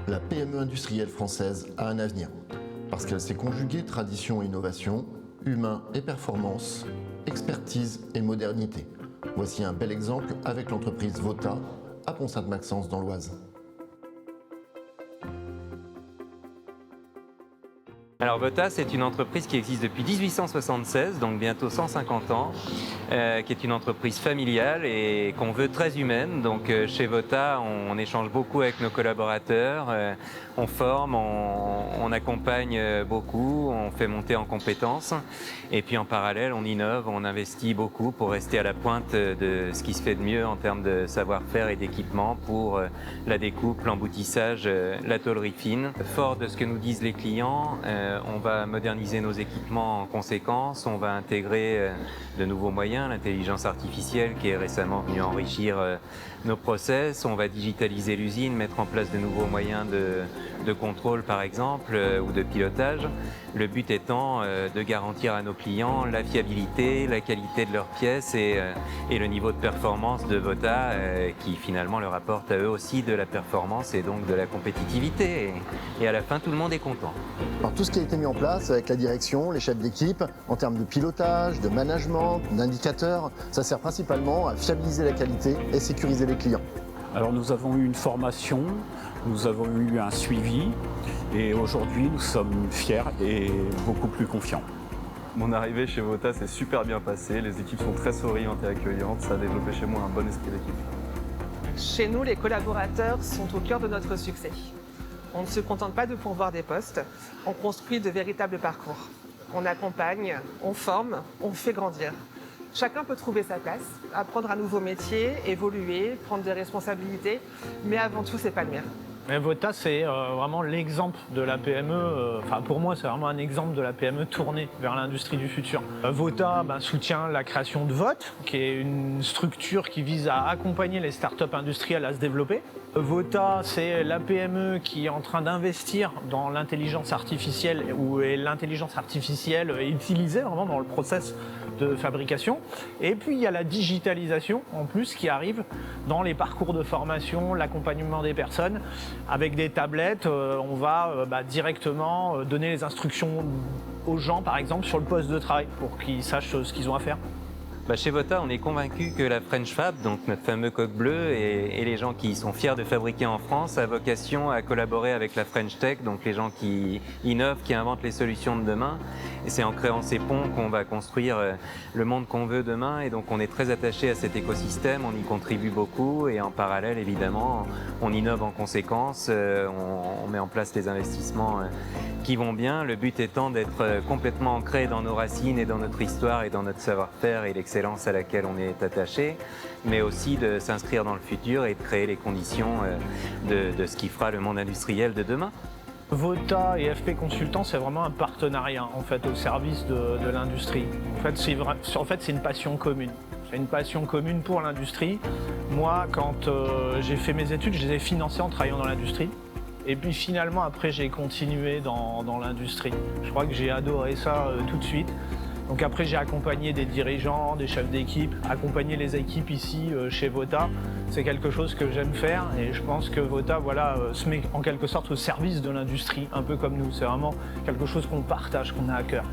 La PME industrielle française a un avenir, parce qu'elle sait conjuguer tradition et innovation, humain et performance, expertise et modernité. Voici un bel exemple avec l'entreprise Vota à Pont-Sainte-Maxence dans l'Oise. Alors Vota, c'est une entreprise qui existe depuis 1876, donc bientôt 150 ans, qui est une entreprise familiale et qu'on veut très humaine. Donc chez Vota, on échange beaucoup avec nos collaborateurs, on forme, on accompagne beaucoup, on fait monter en compétences. Et puis en parallèle, on innove, on investit beaucoup pour rester à la pointe de ce qui se fait de mieux en termes de savoir-faire et d'équipement pour la découpe, l'emboutissage, la tôlerie fine. Fort de ce que nous disent les clients, on va moderniser nos équipements en conséquence, on va intégrer de nouveaux moyens, l'intelligence artificielle qui est récemment venue enrichir nos process, on va digitaliser l'usine, mettre en place de nouveaux moyens de contrôle par exemple ou de pilotage. Le but étant de garantir à nos clients la fiabilité, la qualité de leurs pièces et le niveau de performance de Vota qui finalement leur apporte à eux aussi de la performance et donc de la compétitivité. Et à la fin, tout le monde est content. Alors, tout ce qui a été mis en place avec la direction, les chefs d'équipe, en termes de pilotage, de management, d'indicateurs, ça sert principalement à fiabiliser la qualité et sécuriser les clients. Alors nous avons eu une formation, nous avons eu un suivi et aujourd'hui nous sommes fiers et beaucoup plus confiants. Mon arrivée chez Vota s'est super bien passée, les équipes sont très souriantes et accueillantes, ça a développé chez moi un bon esprit d'équipe. Chez nous, les collaborateurs sont au cœur de notre succès. On ne se contente pas de pourvoir des postes, on construit de véritables parcours. On accompagne, on forme, on fait grandir. Chacun peut trouver sa place, apprendre un nouveau métier, évoluer, prendre des responsabilités, mais avant tout s'épanouir. Vota, c'est vraiment l'exemple de la PME, enfin pour moi c'est vraiment un exemple de la PME tournée vers l'industrie du futur. Vota soutient la création de Vote, qui est une structure qui vise à accompagner les startups industrielles à se développer. Vota, c'est la PME qui est en train d'investir dans l'intelligence artificielle, où l'intelligence artificielle est utilisée vraiment dans le process de fabrication. Et puis il y a la digitalisation en plus qui arrive dans les parcours de formation, l'accompagnement des personnes. Avec des tablettes, on va directement donner les instructions aux gens, par exemple, sur le poste de travail pour qu'ils sachent ce qu'ils ont à faire. Chez Vota, on est convaincu que la French Fab, donc notre fameux coq bleu, et les gens qui sont fiers de fabriquer en France, a vocation à collaborer avec la French Tech, donc les gens qui innovent, qui inventent les solutions de demain. Et c'est en créant ces ponts qu'on va construire le monde qu'on veut demain. Et donc on est très attaché à cet écosystème, on y contribue beaucoup et en parallèle, évidemment, on innove en conséquence, on met en place les investissements qui vont bien. Le but étant d'être complètement ancré dans nos racines et dans notre histoire et dans notre savoir-faire et l'excellence à laquelle on est attaché, mais aussi de s'inscrire dans le futur et de créer les conditions de ce qui fera le monde industriel de demain. Vota et FP Consultant, c'est vraiment un partenariat en fait, au service de l'industrie. En fait, c'est une passion commune. C'est une passion commune pour l'industrie. Moi, quand j'ai fait mes études, je les ai financées en travaillant dans l'industrie. Et puis finalement, après, j'ai continué dans l'industrie. Je crois que j'ai adoré ça tout de suite. Donc après, j'ai accompagné des dirigeants, des chefs d'équipe, accompagner les équipes ici chez Vota. C'est quelque chose que j'aime faire et je pense que Vota se met en quelque sorte au service de l'industrie, un peu comme nous. C'est vraiment quelque chose qu'on partage, qu'on a à cœur.